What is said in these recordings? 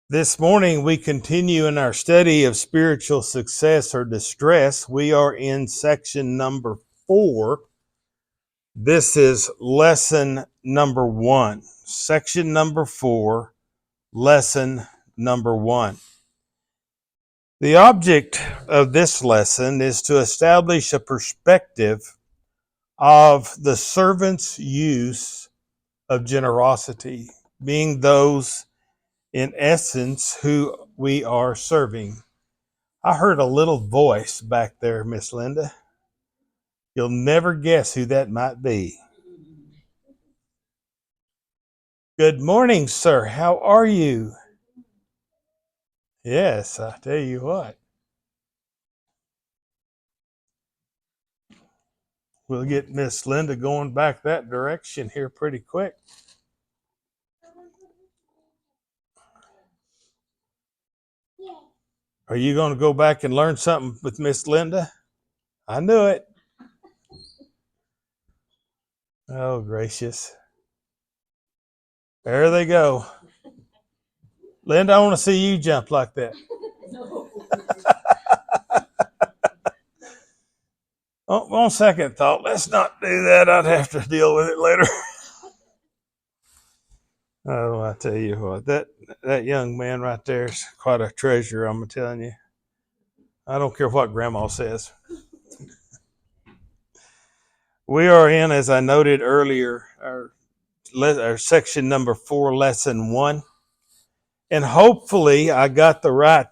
This morning, we continue in our study of spiritual success or distress. We are in section number 4. This is lesson number 1. Section number 4, lesson number 1. The object of this lesson is to establish a perspective of the servant's use of generosity, being those in essence who we are serving. I heard a little voice back there, Miss Linda. You'll never guess who that might be. Good morning, sir. How are you? Yes, I tell you what. We'll get Miss Linda going back that direction here pretty quick. Are you going to go back and learn something with Miss Linda? I knew it. Oh, gracious. There they go. Linda, I want to see you jump like that. No. On second thought, let's not do that. I'd have to deal with it later. Oh, I tell you what, that young man right there is quite a treasure, I'm telling you. I don't care what Grandma says. We are in, as I noted earlier, our section number 4, lesson 1. And hopefully I got the right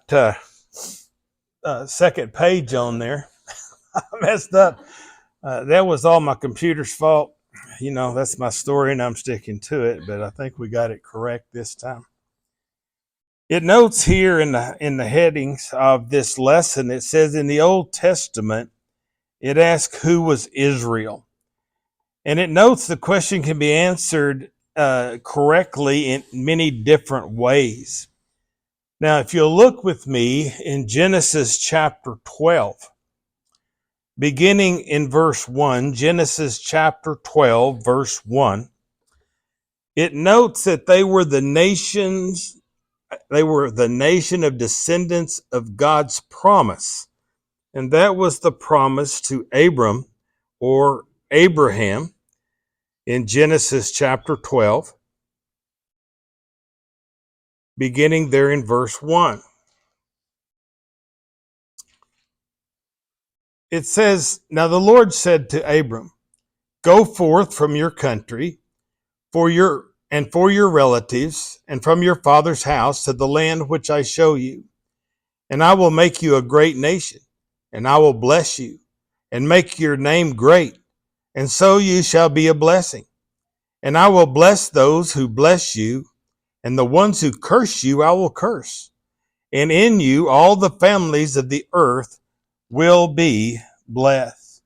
second page on there. I messed up. That was all my computer's fault. You know, that's my story and I'm sticking to it, but I think we got it correct this time. It notes here in the headings of this lesson, it says in the Old Testament, it asks who was Israel. And it notes the question can be answered correctly in many different ways. Now, if you'll look with me in Genesis chapter 12, beginning in verse 1, Genesis chapter 12, verse 1, it notes that they were the nation of descendants of God's promise. And that was the promise to Abram or Abraham in Genesis chapter 12, beginning there in verse 1. It says, "Now the Lord said to Abram, go forth from your country for your relatives and from your father's house to the land which I show you. And I will make you a great nation, and I will bless you and make your name great, and so you shall be a blessing. And I will bless those who bless you, and the ones who curse you I will curse. And in you all the families of the earth will be blessed."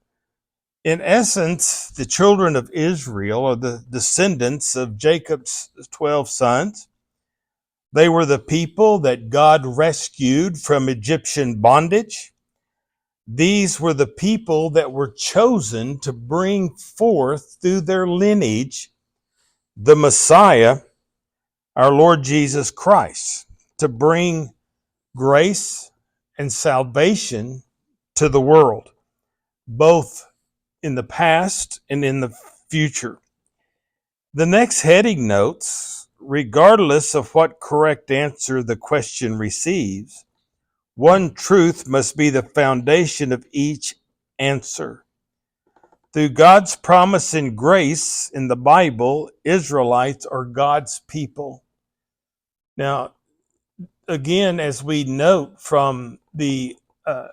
In essence, the children of Israel are the descendants of Jacob's 12 sons. They were the people that God rescued from Egyptian bondage. These were the people that were chosen to bring forth through their lineage the Messiah, our Lord Jesus Christ, to bring grace and salvation to the world, both in the past and in the future. The next heading notes, regardless of what correct answer the question receives, one truth must be the foundation of each answer. Through God's promise and grace in the Bible, Israelites are God's people. Now, again, as we note from the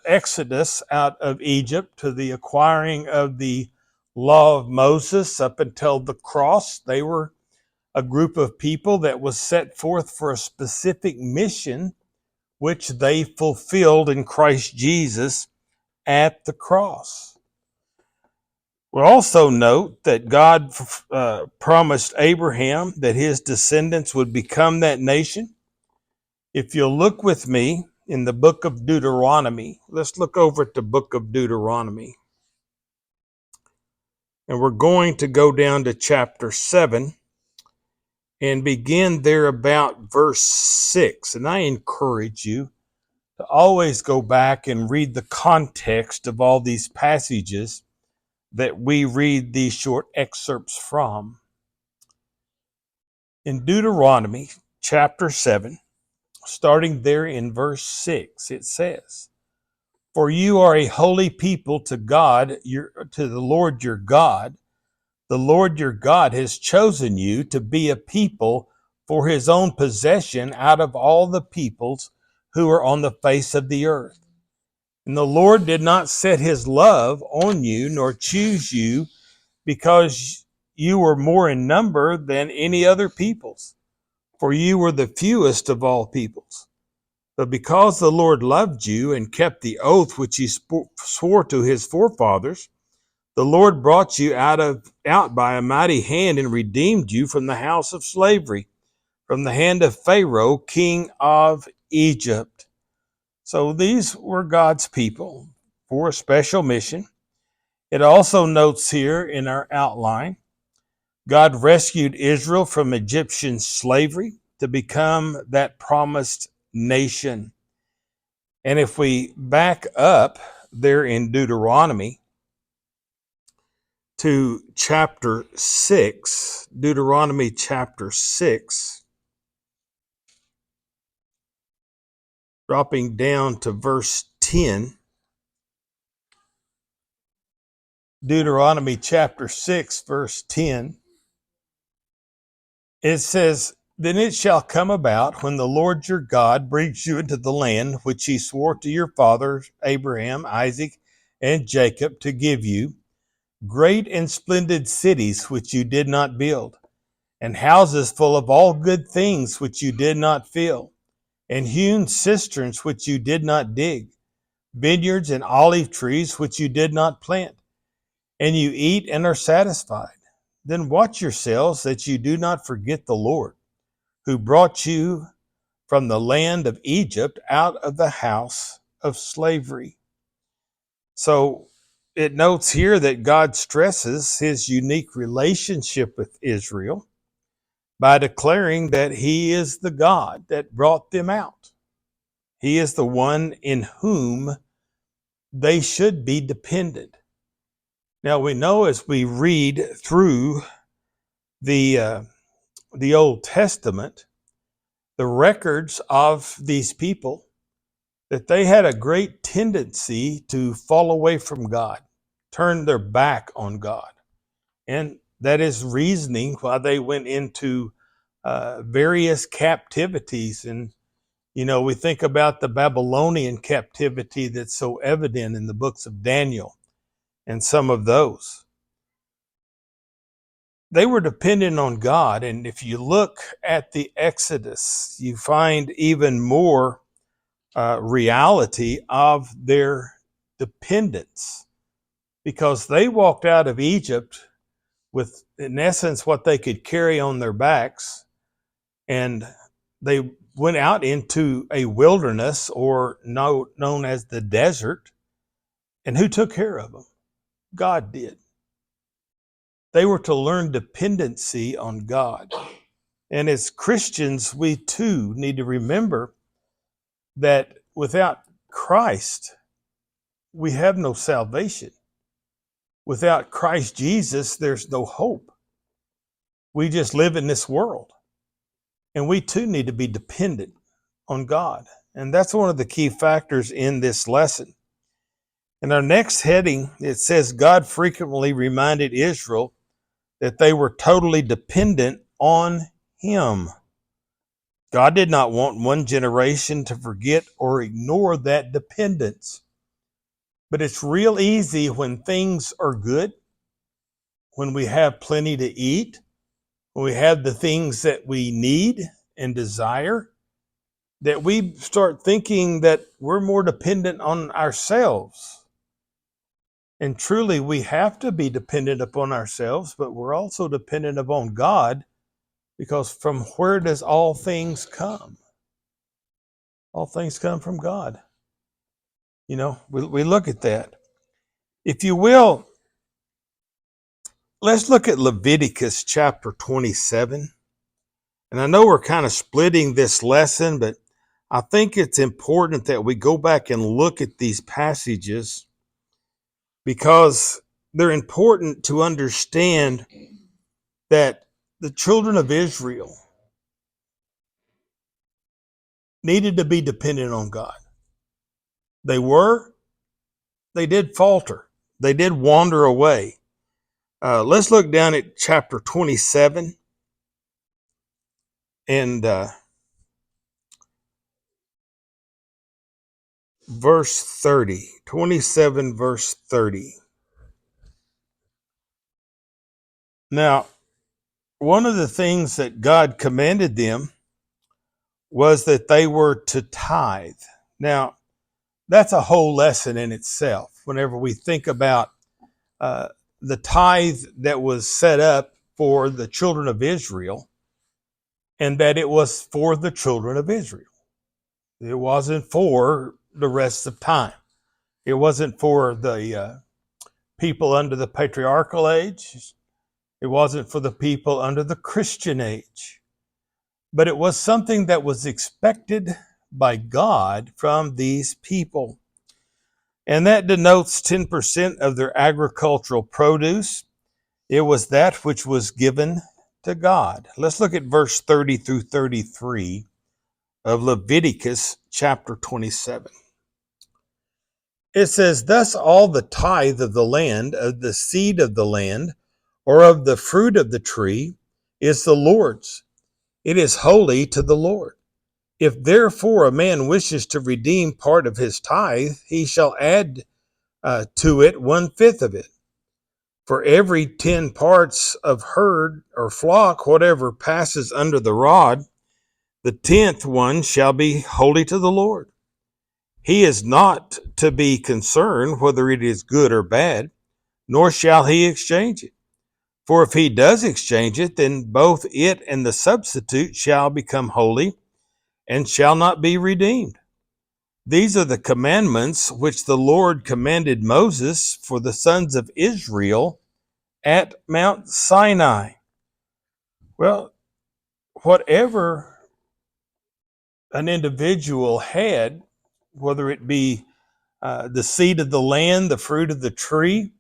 Exodus out of Egypt to the acquiring of the law of Moses up until the cross, they were a group of people that was set forth for a specific mission, which they fulfilled in Christ Jesus at the cross. We'll also note that God promised Abraham that his descendants would become that nation. If you'll look with me in the book of Deuteronomy, let's look over at the book of Deuteronomy. And we're going to go down to chapter 7. and begin there about verse 6. And I encourage you to always go back and read the context of all these passages that we read these short excerpts from. In Deuteronomy chapter 7, starting there in verse 6, it says, "For you are a holy people to God, to the Lord your God. The Lord your God has chosen you to be a people for his own possession out of all the peoples who are on the face of the earth. And the Lord did not set his love on you, nor choose you because you were more in number than any other peoples, for you were the fewest of all peoples. But because the Lord loved you and kept the oath which he swore to his forefathers, the Lord brought you out by a mighty hand and redeemed you from the house of slavery, from the hand of Pharaoh, king of Egypt." So these were God's people for a special mission. It also notes here in our outline, God rescued Israel from Egyptian slavery to become that promised nation. And if we back up there in Deuteronomy to chapter 6, Deuteronomy chapter 6, dropping down to verse 10, Deuteronomy chapter 6, verse 10, it says, "Then it shall come about when the Lord your God brings you into the land which he swore to your fathers, Abraham, Isaac, and Jacob to give you, great and splendid cities which you did not build, and houses full of all good things which you did not fill, and hewn cisterns which you did not dig, vineyards and olive trees which you did not plant, and you eat and are satisfied. Then watch yourselves that you do not forget the Lord, who brought you from the land of Egypt out of the house of slavery." So it notes here that God stresses his unique relationship with Israel by declaring that he is the God that brought them out. He is the one in whom they should be dependent. Now we know as we read through the Old Testament, the records of these people, that they had a great tendency to fall away from God, turn their back on God. And that is reasoning why they went into various captivities. And, we think about the Babylonian captivity that's so evident in the books of Daniel and some of those. They were dependent on God. And if you look at the Exodus, you find even more reality of their dependence, because they walked out of Egypt with, in essence, what they could carry on their backs, and they went out into a wilderness, or known as the desert. And who took care of them? God did. They were to learn dependency on God. And as Christians, we too need to remember that without Christ, we have no salvation. Without Christ Jesus, there's no hope. We just live in this world. And we too need to be dependent on God. And that's one of the key factors in this lesson. In our next heading, it says God frequently reminded Israel that they were totally dependent on him. God did not want one generation to forget or ignore that dependence. But it's real easy when things are good, when we have plenty to eat, when we have the things that we need and desire, that we start thinking that we're more dependent on ourselves. And truly, we have to be dependent upon ourselves, but we're also dependent upon God, because from where does all things come? All things come from God. We look at that. If you will, let's look at Leviticus chapter 27. And I know we're kind of splitting this lesson, but I think it's important that we go back and look at these passages because they're important to understand that the children of Israel needed to be dependent on God. They did falter. They did wander away. Let's look down at chapter 27 and verse 30. 27 verse 30. Now, one of the things that God commanded them was that they were to tithe. Now, that's a whole lesson in itself. Whenever we think about uh, the tithe that was set up for the children of Israel, and that it was for the children of Israel. It wasn't for the rest of time. It wasn't for the people under the patriarchal age. It wasn't for the people under the Christian age. But it was something that was expected by God from these people. And that denotes 10% of their agricultural produce. It was that which was given to God. Let's look at verse 30 through 33 of Leviticus chapter 27. It says, "Thus all the tithe of the land, of the seed of the land, or of the fruit of the tree, is the Lord's. It is holy to the Lord. If therefore a man wishes to redeem part of his tithe, he shall add to it 1/5 of it. For every 10 parts of herd or flock, whatever passes under the rod, the 10th one shall be holy to the Lord. He is not to be concerned whether it is good or bad, nor shall he exchange it. For if he does exchange it, then both it and the substitute shall become holy and shall not be redeemed. These are the commandments which the Lord commanded Moses for the sons of Israel at Mount Sinai." Well, whatever an individual had, whether it be the seed of the land, the fruit of the tree,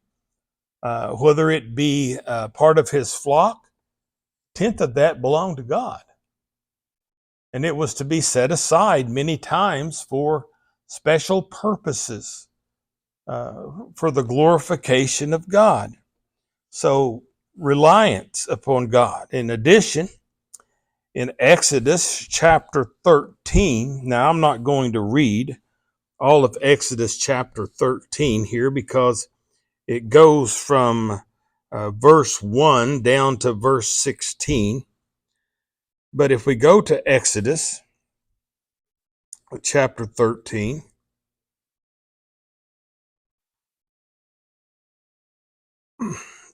whether it be part of his flock, 10th of that belonged to God. And it was to be set aside many times for special purposes, for the glorification of God. So, reliance upon God. In addition, in Exodus chapter 13, now I'm not going to read all of Exodus chapter 13 here because it goes from verse 1 down to verse 16. But if we go to Exodus chapter 13,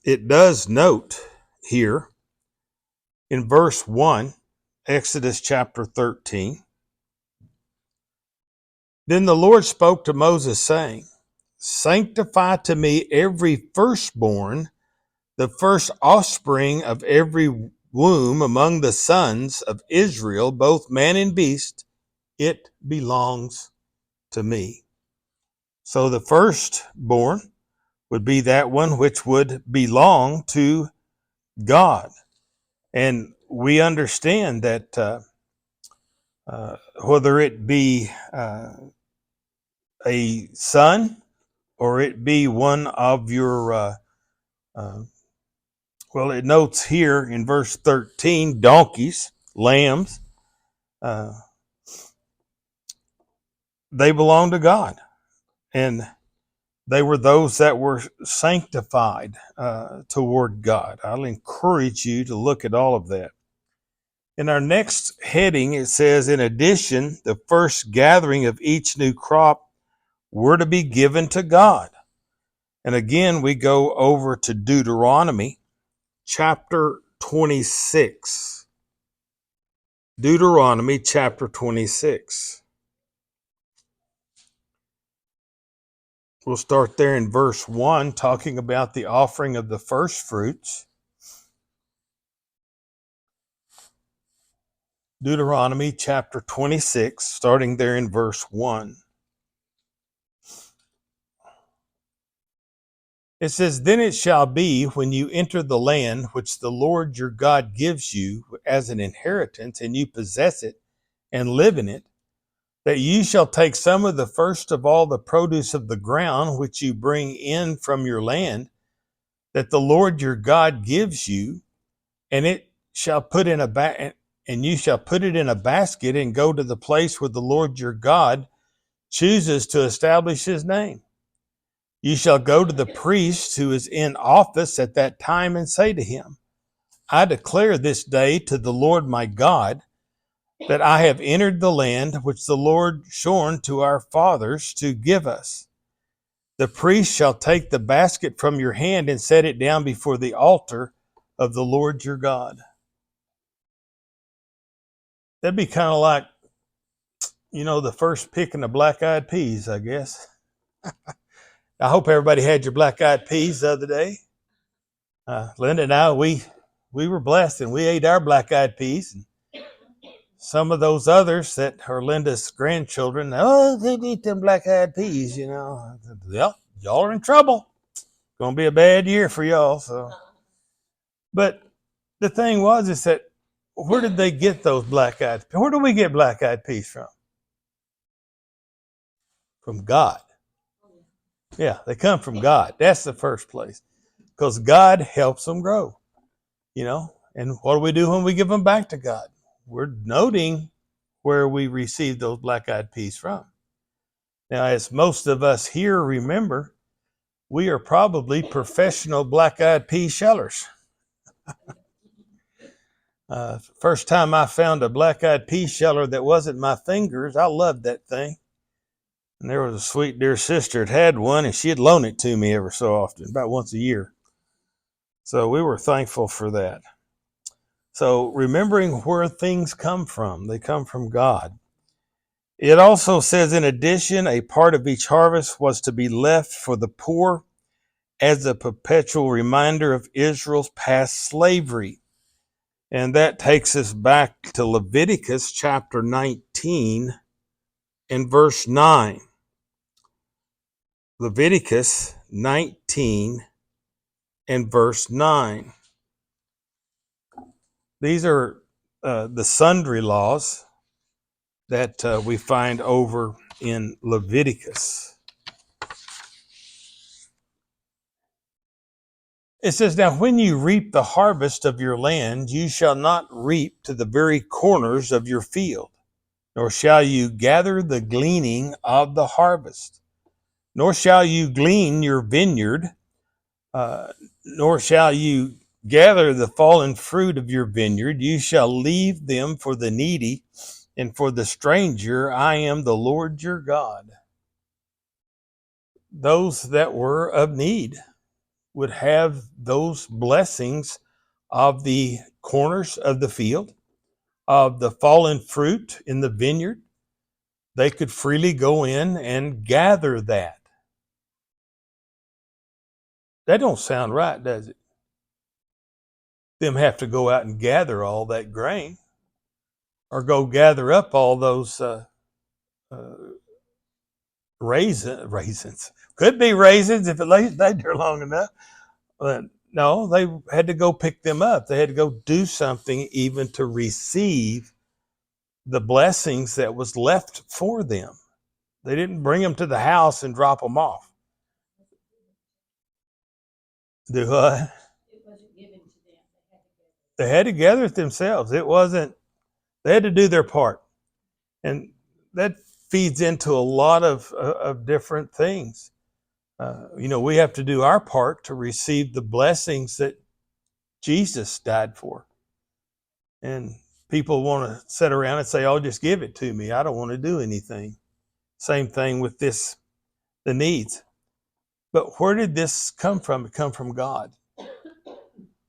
it does note here in verse 1, Exodus chapter 13, "Then the Lord spoke to Moses, saying, Sanctify to me every firstborn, the first offspring of every womb among the sons of Israel, both man and beast, it belongs to me." So the firstborn would be that one which would belong to God. And we understand that whether it be a son or it be one of your, well, it notes here in verse 13, donkeys, lambs, uh, they belong to God. And they were those that were sanctified toward God. I'll encourage you to look at all of that. In our next heading, it says, in addition, the first gathering of each new crop were to be given to God. And again, we go over to Deuteronomy chapter 26. Deuteronomy chapter 26. We'll start there in verse 1, talking about the offering of the first fruits. Deuteronomy chapter 26, starting there in verse 1. It says, "Then it shall be when you enter the land which the Lord your God gives you as an inheritance, and you possess it and live in it, that you shall take some of the first of all the produce of the ground which you bring in from your land, that the Lord your God gives you, and it shall put in and you shall put it in a basket and go to the place where the Lord your God chooses to establish his name. You shall go to the priest who is in office at that time and say to him, I declare this day to the Lord my God that I have entered the land which the Lord sworn to our fathers to give us. The priest shall take the basket from your hand and set it down before the altar of the Lord your God." That'd be kind of like, the first picking of black-eyed peas, I guess. I hope everybody had your black-eyed peas the other day. Linda and I, we were blessed and we ate our black-eyed peas. And some of those others that are Linda's grandchildren, they eat them black-eyed peas, Well, y'all are in trouble. It's going to be a bad year for y'all. So, but the thing is that where did they get those black-eyed? Where do we get black-eyed peas from? From God. Yeah, they come from God. That's the first place, because God helps them grow. And what do we do when we give them back to God? We're noting where we received those black-eyed peas from. Now, as most of us here remember, we are probably professional black-eyed pea shellers. First time I found a black-eyed pea sheller that wasn't my fingers, I loved that thing. And there was a sweet dear sister that had one, and she'd loan it to me ever so often, about once a year. So we were thankful for that. So remembering where things come from, they come from God. It also says, in addition, a part of each harvest was to be left for the poor as a perpetual reminder of Israel's past slavery. And that takes us back to Leviticus chapter 19 and verse 9. Leviticus 19 and verse 9. These are the sundry laws that we find over in Leviticus. It says, "Now when you reap the harvest of your land, you shall not reap to the very corners of your field, nor shall you gather the gleaning of the harvest, nor shall you glean your vineyard, nor shall you gather the fallen fruit of your vineyard. You shall leave them for the needy and for the stranger. I am the Lord your God." Those that were of need would have those blessings of the corners of the field, of the fallen fruit in the vineyard. They could freely go in and gather that. That don't sound right, does it? Them have to go out and gather all that grain, or go gather up all those raisins. Could be raisins if it laid there long enough. But no, they had to go pick them up. They had to go do something even to receive the blessings that was left for them. They didn't bring them to the house and drop them off. Do what? It wasn't given to them. They had to gather it themselves. It wasn't, they had to do their part. And that feeds into a lot of different things. We have to do our part to receive the blessings that Jesus died for. And people want to sit around and say, "Oh, just give it to me. I don't want to do anything." Same thing with the needs. But where did this come from? It come from God.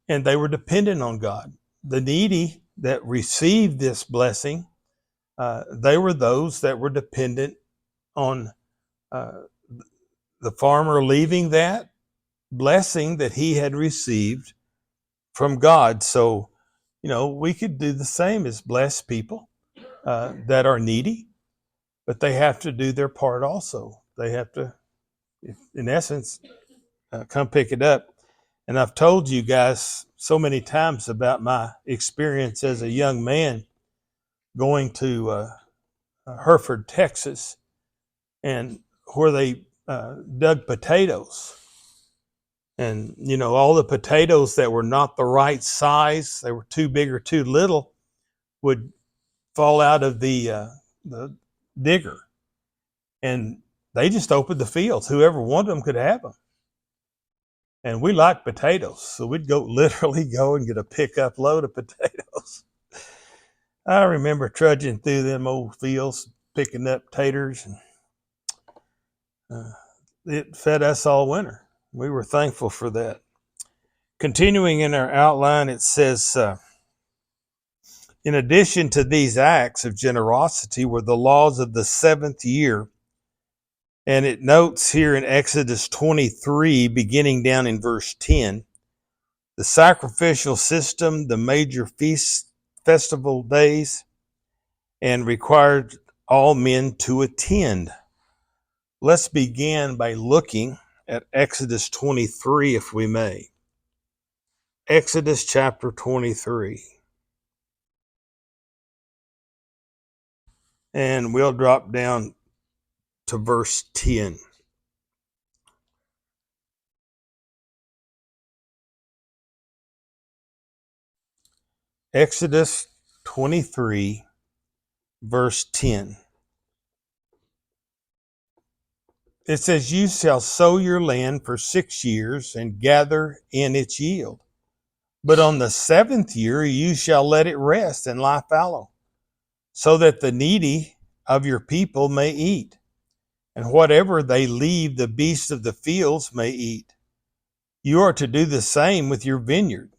And they were dependent on God. The needy that received this blessing, they were those that were dependent on the farmer leaving that blessing that he had received from God. So we could do the same as bless people that are needy, but they have to do their part also. They have to, in essence, come pick it up. And I've told you guys so many times about my experience as a young man going to Hereford, Texas, and where they dug potatoes. And, all the potatoes that were not the right size, they were too big or too little, would fall out of the digger. And they just opened the fields. Whoever wanted them could have them. And we like potatoes, so we'd literally go and get a pickup load of potatoes. I remember trudging through them old fields, picking up taters, and it fed us all winter. We were thankful for that. Continuing in our outline, it says, in addition to these acts of generosity were the laws of the seventh year. And it notes here in Exodus 23, beginning down in verse 10, the sacrificial system, the major feast festival days, and required all men to attend. Let's begin by looking at Exodus 23, if we may. Exodus chapter 23. And we'll drop down to verse 10. Exodus 23, verse 10. It says, you shall sow your land for 6 years and gather in its yield. But on the seventh year you shall let it rest and lie fallow, so that the needy of your people may eat, and whatever they leave the beasts of the fields may eat. You are to do the same with your vineyard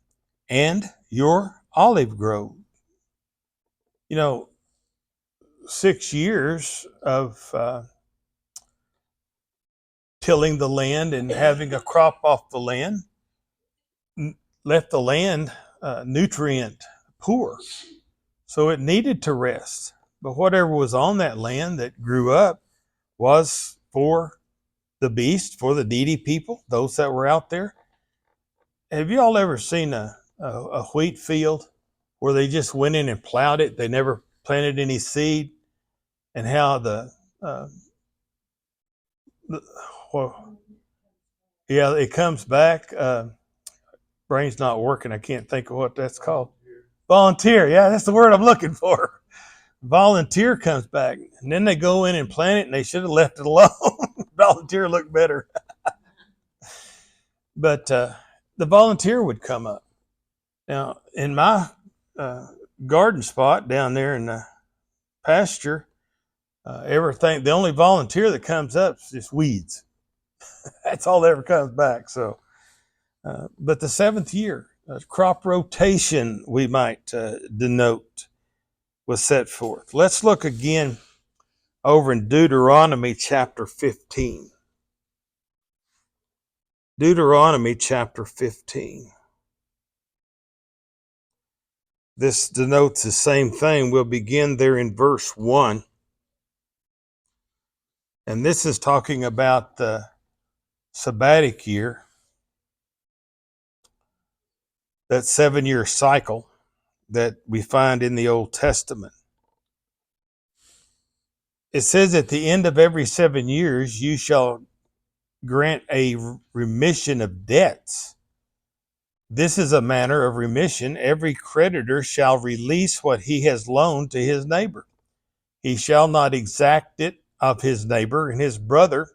and your olive grove. 6 years of tilling the land and having a crop off the land left the land nutrient poor. So it needed to rest. But whatever was on that land that grew up was for the beast, for the needy people, those that were out there. Have you all ever seen a wheat field where they just went in and plowed it? They never planted any seed, and how it comes back. Brain's not working. I can't think of what that's called. Volunteer. Yeah, that's the word I'm looking for. Volunteer comes back, and then they go in and plant it, and they should have left it alone. Volunteer looked better. But the volunteer would come up. Now, in my garden spot down there in the pasture, the only volunteer that comes up is just weeds. That's all that ever comes back. So, but the seventh year, crop rotation, we might denote, was set forth. Let's look again over in Deuteronomy chapter 15. Deuteronomy chapter 15. This denotes the same thing. We'll begin there in verse 1. And this is talking about the sabbatic year, that 7-year cycle that we find in the Old Testament. It says, at the end of every 7 years, you shall grant a remission of debts. This is a manner of remission. Every creditor shall release what he has loaned to his neighbor. He shall not exact it of his neighbor and his brother,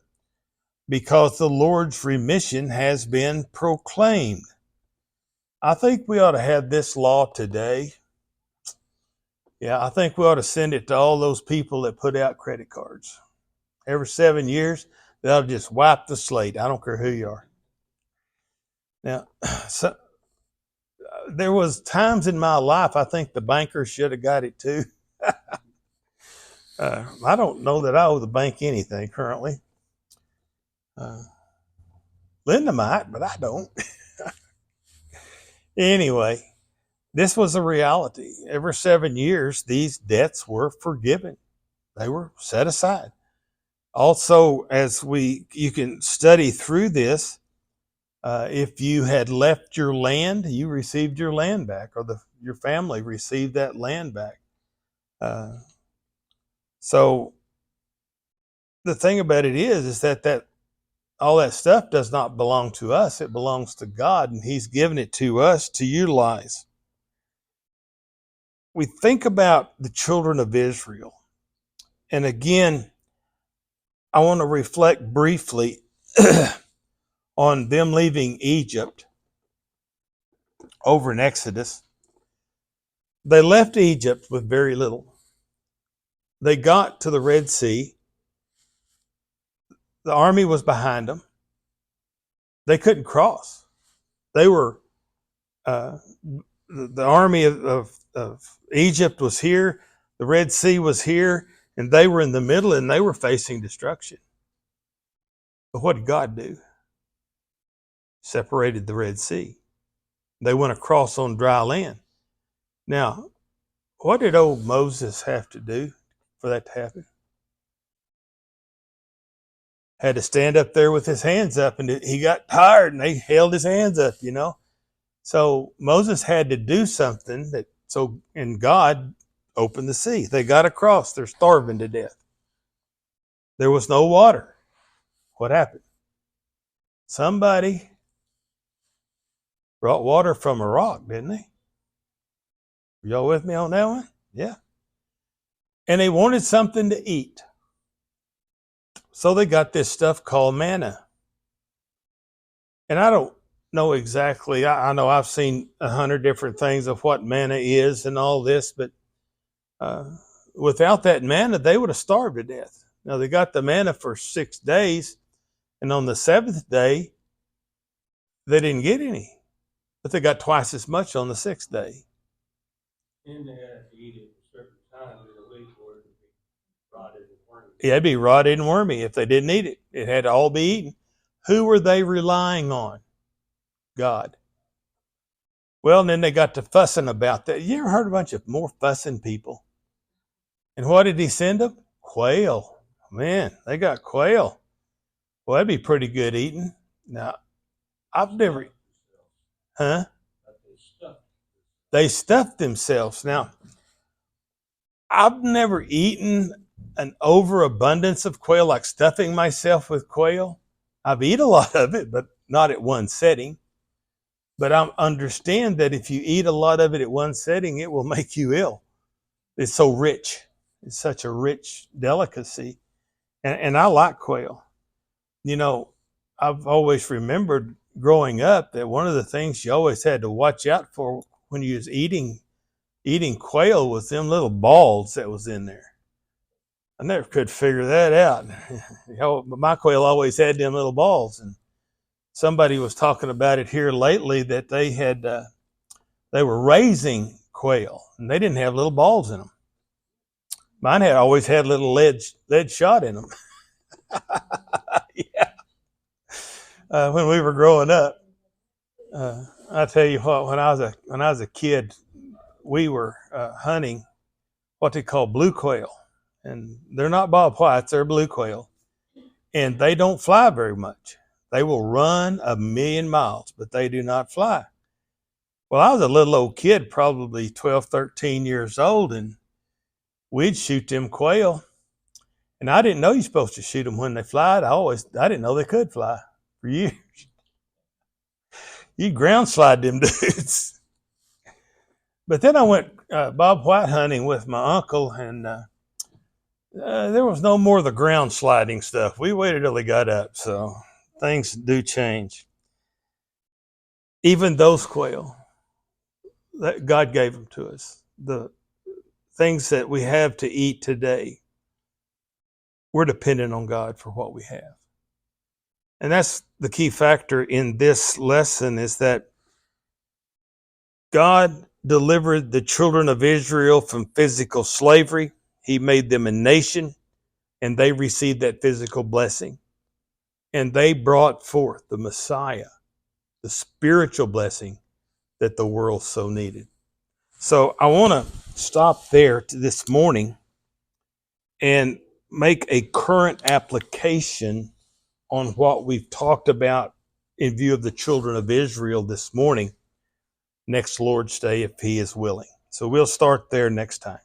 because the Lord's remission has been proclaimed. I think we ought to have this law today. Yeah, I think we ought to send it to all those people that put out credit cards. Every 7 years, they'll just wipe the slate. I don't care who you are. Now, so, there was times in my life I think the bankers should have got it too. I don't know that I owe the bank anything currently. Linda might, but I don't. Anyway, This was a reality. Every 7 years, these debts were forgiven. They were set aside. Also, you can study through this. If you had left your land, you received your land back, or your family received that land back. So the thing about it is that all that stuff does not belong to us. It belongs to God, and He's given it to us to utilize. We think about the children of Israel, and again, I want to reflect briefly on them leaving Egypt over in Exodus. They left Egypt with very little. They got to the Red Sea. The army was behind them. They couldn't cross. They were, the army of Egypt was here, the Red Sea was here, and they were in the middle, and they were facing destruction. But what did God do? Separated the Red Sea. They went across on dry land. Now, what did old Moses have to do for that to happen? Had to stand up there with his hands up, and he got tired, and they held his hands up, So Moses had to do something and God opened the sea. They got across. They're starving to death. There was no water. What happened? Somebody brought water from a rock, didn't they? Y'all with me on that one? Yeah. And they wanted something to eat. So they got this stuff called manna. And I don't know exactly. I know I've seen 100 different things of what manna is and all this, but without that manna, they would have starved to death. Now, they got the manna for 6 days, and on the seventh day, they didn't get any. But they got twice as much on the sixth day. And they had to eat it a certain time of the week or it would be rotted and wormy. Yeah, it'd be rotted and wormy if they didn't eat it. It had to all be eaten. Who were they relying on? God. Well, and then they got to fussing about that. You ever heard a bunch of more fussing people? And what did he send them? Quail. Man, they got quail. Well, that'd be pretty good eating. Now, I've never, huh? They stuffed themselves. Now, I've never eaten an overabundance of quail, like stuffing myself with quail. I've eaten a lot of it, but not at one setting. But I understand that if you eat a lot of it at one setting, it will make you ill. It's so rich. It's such a rich delicacy. And I like quail. I've always remembered growing up that one of the things you always had to watch out for when you was eating quail was them little balls that was in there. I never could figure that out. My quail always had them little balls, and somebody was talking about it here lately that they were raising quail, and they didn't have little balls in them. Mine always had little lead shot in them. Yeah. When we were growing up, I tell you what, when I was a kid, we were hunting what they call blue quail, and they're not bob whites; they're blue quail, and they don't fly very much. They will run 1,000,000 miles, but they do not fly. Well, I was a little old kid, probably 12, 13 years old, and we'd shoot them quail. And I didn't know you're supposed to shoot them when they fly. I didn't know they could fly for years. You ground slide them dudes. But then I went bob white hunting with my uncle, and there was no more of the ground sliding stuff. We waited till they got up, so things do change. Even those quail, that God gave them to us. The things that we have to eat today, we're dependent on God for what we have. And that's the key factor in this lesson, is that God delivered the children of Israel from physical slavery. He made them a nation, and they received that physical blessing. And they brought forth the Messiah, the spiritual blessing that the world so needed. So I want to stop there this morning and make a current application on what we've talked about in view of the children of Israel this morning, next Lord's Day, if He is willing. So we'll start there next time.